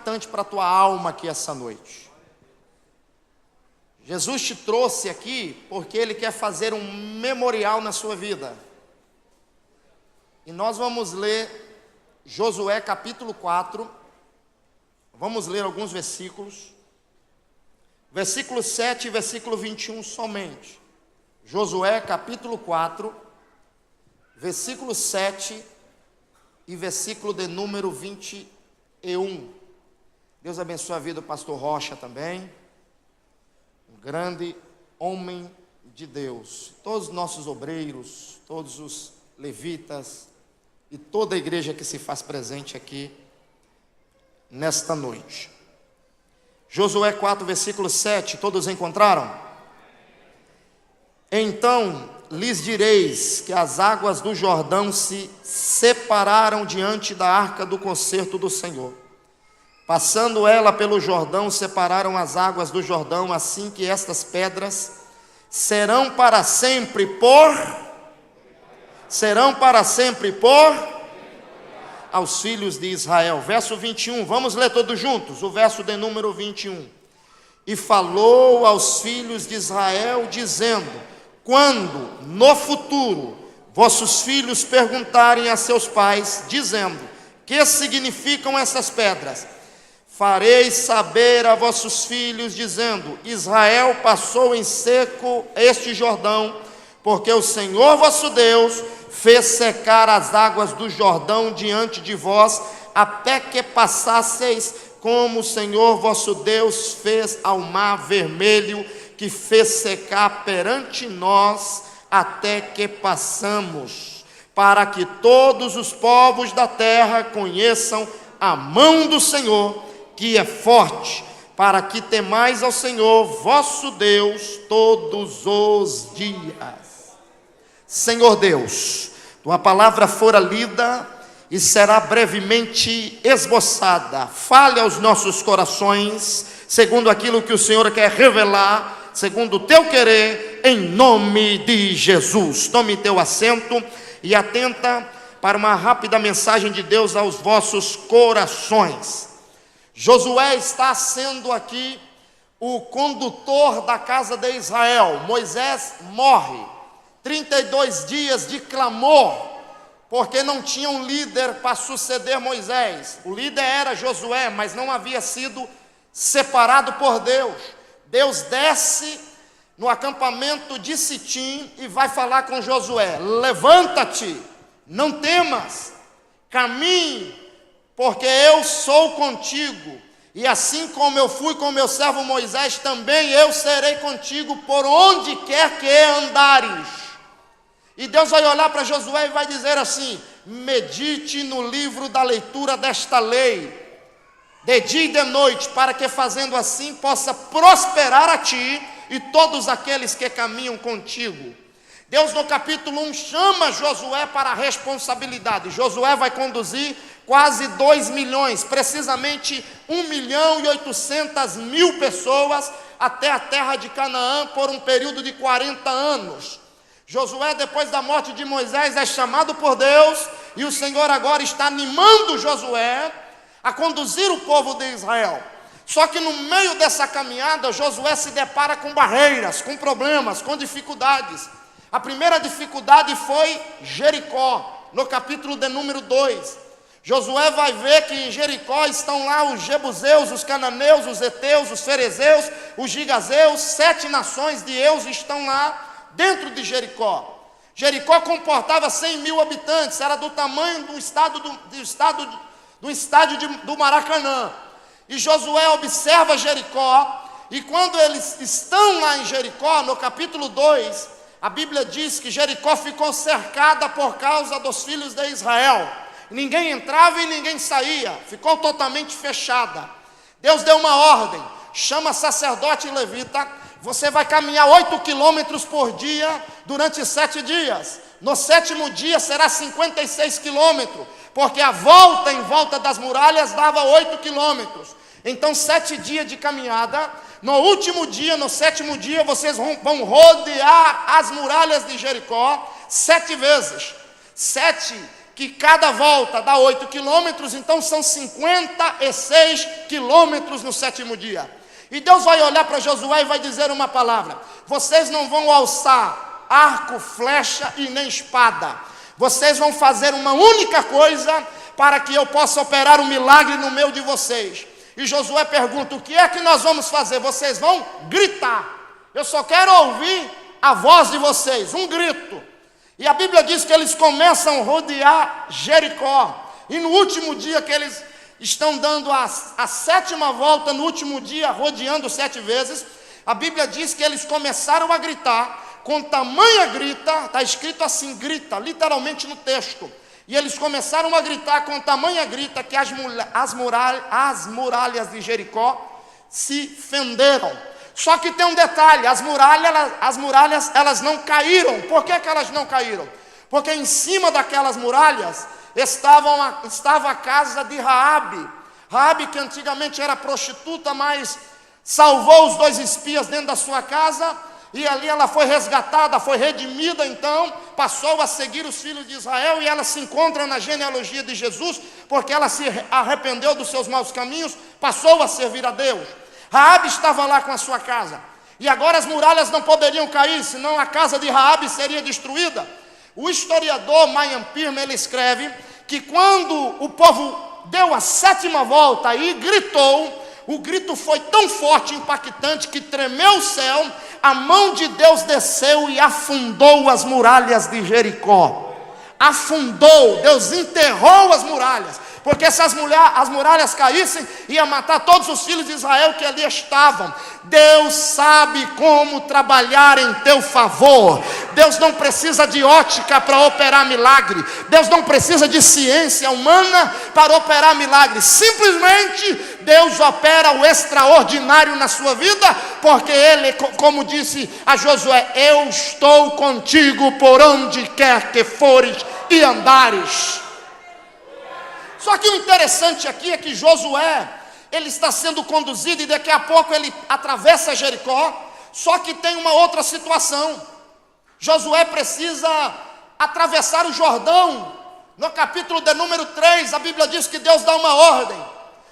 importante para a tua alma aqui essa noite. Jesus te trouxe aqui porque Ele quer fazer um memorial na sua vida. E nós vamos ler Josué capítulo 4, vamos ler alguns versículos, versículo 7 e versículo 21 somente. Josué capítulo 4, versículo 7 e versículo de número 21. Deus abençoe a vida do pastor Rocha também, um grande homem de Deus. Todos os nossos obreiros, todos os levitas e toda a igreja que se faz presente aqui nesta noite. Josué 4, versículo 7, todos encontraram? Então lhes direis que as águas do Jordão se separaram diante da arca do concerto do Senhor. Passando ela pelo Jordão, separaram as águas do Jordão, assim que estas pedras serão para sempre aos filhos de Israel. Verso 21, vamos ler todos juntos, o verso de número 21. E falou aos filhos de Israel, dizendo: quando no futuro vossos filhos perguntarem a seus pais, dizendo: que significam essas pedras? Fareis saber a vossos filhos, dizendo: Israel passou em seco este Jordão, porque o Senhor vosso Deus fez secar as águas do Jordão diante de vós, até que passasseis, como o Senhor vosso Deus fez ao mar vermelho, que fez secar perante nós, até que passamos, para que todos os povos da terra conheçam a mão do Senhor, que é forte, para que temais ao Senhor vosso Deus todos os dias. Senhor Deus, tua palavra fora lida e será brevemente esboçada. Fale aos nossos corações, segundo aquilo que o Senhor quer revelar, segundo o teu querer, em nome de Jesus. Tome teu assento e atenta para uma rápida mensagem de Deus aos vossos corações. Josué está sendo aqui o condutor da casa de Israel. Moisés morre, 32 dias de clamor, porque não tinha um líder para suceder Moisés. O líder era Josué, mas não havia sido separado por Deus. Deus desce no acampamento de Sitim e vai falar com Josué: levanta-te, não temas, caminhe, porque eu sou contigo, e assim como eu fui com meu servo Moisés, também eu serei contigo por onde quer que andares. E Deus vai olhar para Josué e vai dizer assim: medite no livro da leitura desta lei, de dia e de noite, para que fazendo assim possa prosperar a ti e todos aqueles que caminham contigo. Deus no capítulo 1 chama Josué para a responsabilidade. Josué vai conduzir quase 2 milhões, precisamente 1.800.000 pessoas até a terra de Canaã por um período de 40 anos. Josué, depois da morte de Moisés, é chamado por Deus, e o Senhor agora está animando Josué a conduzir o povo de Israel. Só que no meio dessa caminhada, Josué se depara com barreiras, com problemas, com dificuldades. A primeira dificuldade foi Jericó, no capítulo de número 2. Josué vai ver que em Jericó estão lá os jebuseus, os cananeus, os heteus, os ferezeus, os gigazeus, 7 nações de Eus estão lá dentro de Jericó. Jericó comportava 100.000 habitantes, era do tamanho do estádio do Maracanã. E Josué observa Jericó, e quando eles estão lá em Jericó, no capítulo 2, a Bíblia diz que Jericó ficou cercada por causa dos filhos de Israel. Ninguém entrava e ninguém saía, ficou totalmente fechada. Deus deu uma ordem: chama sacerdote e levita, você vai caminhar 8 quilômetros por dia durante 7 dias. No 7º dia será 56 quilômetros, porque a volta em volta das muralhas dava 8 quilômetros. Então 7 dias de caminhada. No último dia, no 7º dia, vocês vão rodear as muralhas de Jericó 7 vezes. 7 que cada volta dá 8 quilômetros, então são 56 quilômetros no 7º dia. E Deus vai olhar para Josué e vai dizer uma palavra: vocês não vão alçar arco, flecha e nem espada. Vocês vão fazer uma única coisa para que eu possa operar um milagre no meio de vocês. E Josué pergunta: o que é que nós vamos fazer? Vocês vão gritar. Eu só quero ouvir a voz de vocês, um grito. E a Bíblia diz que eles começam a rodear Jericó. E no último dia que eles estão dando a 7ª volta, no último dia, rodeando 7 vezes, a Bíblia diz que eles começaram a gritar, com tamanha grita, está escrito assim, grita, literalmente no texto. E eles começaram a gritar com tamanha grita que as muralhas de Jericó se fenderam. Só que tem um detalhe: as muralhas elas não caíram. Por que elas não caíram? Porque em cima daquelas muralhas estava a casa de Raabe. Raabe, que antigamente era prostituta, mas salvou os 2 espias dentro da sua casa, e ali ela foi resgatada, foi redimida, então passou a seguir os filhos de Israel, e ela se encontra na genealogia de Jesus, porque ela se arrependeu dos seus maus caminhos, passou a servir a Deus. Raabe estava lá com a sua casa, e agora as muralhas não poderiam cair, senão a casa de Raabe seria destruída. O historiador Mayam Pirma, ele escreve que quando o povo deu a 7ª volta e gritou, o grito foi tão forte e impactante que tremeu o céu, a mão de Deus desceu e afundou as muralhas de Jericó. Afundou, Deus enterrou as muralhas, porque se as muralhas caíssem, ia matar todos os filhos de Israel que ali estavam. Deus sabe como trabalhar em teu favor. Deus não precisa de ótica para operar milagre. Deus não precisa de ciência humana para operar milagre. Simplesmente Deus opera o extraordinário na sua vida, porque Ele, como disse a Josué: eu estou contigo por onde quer que fores e andares. Só que o interessante aqui é que Josué, ele está sendo conduzido e daqui a pouco ele atravessa Jericó. Só que tem uma outra situação. Josué precisa atravessar o Jordão. No capítulo de número 3, a Bíblia diz que Deus dá uma ordem: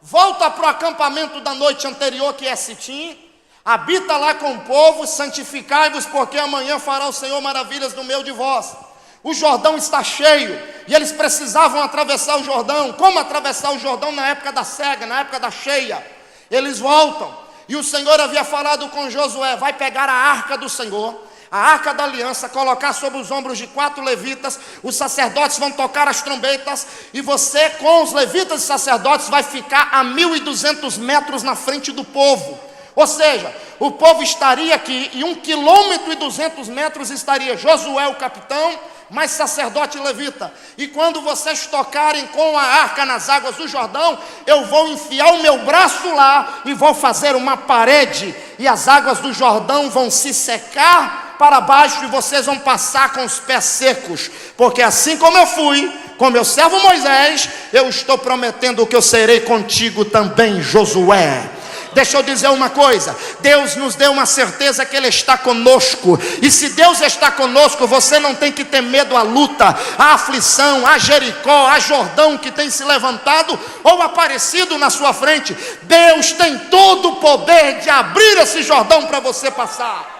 volta para o acampamento da noite anterior, que é Sitim, habita lá com o povo, santificai-vos, porque amanhã fará o Senhor maravilhas no meio de vós. O Jordão está cheio, e eles precisavam atravessar o Jordão. Como atravessar o Jordão na época da cega, na época da cheia? Eles voltam, e o Senhor havia falado com Josué: vai pegar a arca do Senhor, a arca da aliança, colocar sobre os ombros de 4 levitas, os sacerdotes vão tocar as trombetas, e você com os levitas e sacerdotes vai ficar a 1.200 metros na frente do povo. Ou seja, o povo estaria aqui, e 1,2 km estaria Josué, o capitão, mais sacerdote e levita. E quando vocês tocarem com a arca nas águas do Jordão, eu vou enfiar o meu braço lá e vou fazer uma parede, e as águas do Jordão vão se secar para baixo, e vocês vão passar com os pés secos, porque assim como eu fui com meu servo Moisés, eu estou prometendo que eu serei contigo também, Josué. Deixa eu dizer uma coisa: Deus nos deu uma certeza que Ele está conosco, e se Deus está conosco, você não tem que ter medo à luta, à aflição, a Jericó, a Jordão que tem se levantado ou aparecido na sua frente. Deus tem todo o poder de abrir esse Jordão para você passar.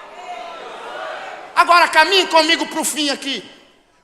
Agora caminhe comigo para o fim aqui.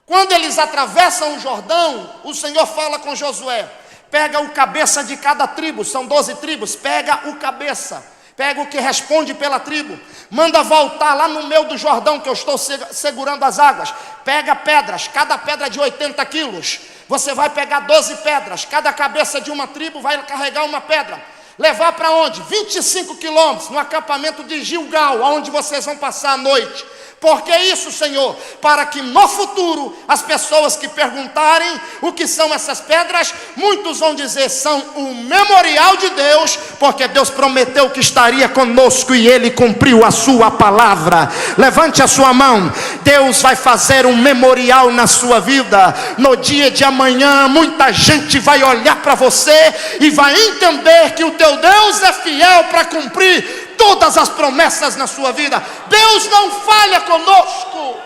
Quando eles atravessam o Jordão, o Senhor fala com Josué: pega o cabeça de cada tribo, são 12 tribos, pega o cabeça, pega o que responde pela tribo, manda voltar lá no meio do Jordão, que eu estou segurando as águas, pega pedras, cada pedra de 80 quilos, você vai pegar 12 pedras, cada cabeça de uma tribo vai carregar uma pedra, levar para onde? 25 quilômetros, no acampamento de Gilgal, onde vocês vão passar a noite. Por que isso, Senhor? Para que no futuro, as pessoas que perguntarem o que são essas pedras, muitos vão dizer: são o memorial de Deus, porque Deus prometeu que estaria conosco e Ele cumpriu a sua palavra. Levante a sua mão. Deus vai fazer um memorial na sua vida. No dia de amanhã, muita gente vai olhar para você e vai entender que o teu Deus é fiel para cumprir todas as promessas na sua vida. Deus não falha conosco.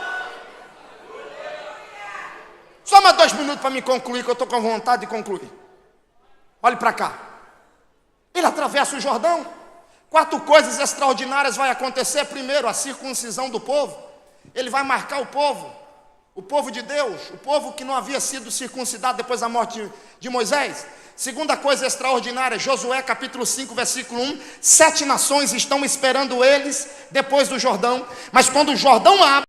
Só mais 2 minutos para me concluir, que eu estou com vontade de concluir. Olhe para cá. Ele atravessa o Jordão. 4 coisas extraordinárias vai acontecer. Primeiro, a circuncisão do povo. Ele vai marcar o povo de Deus, o povo que não havia sido circuncidado depois da morte de Moisés. Segunda coisa extraordinária, Josué capítulo 5, versículo 1, 7 nações estão esperando eles depois do Jordão, mas quando o Jordão abre,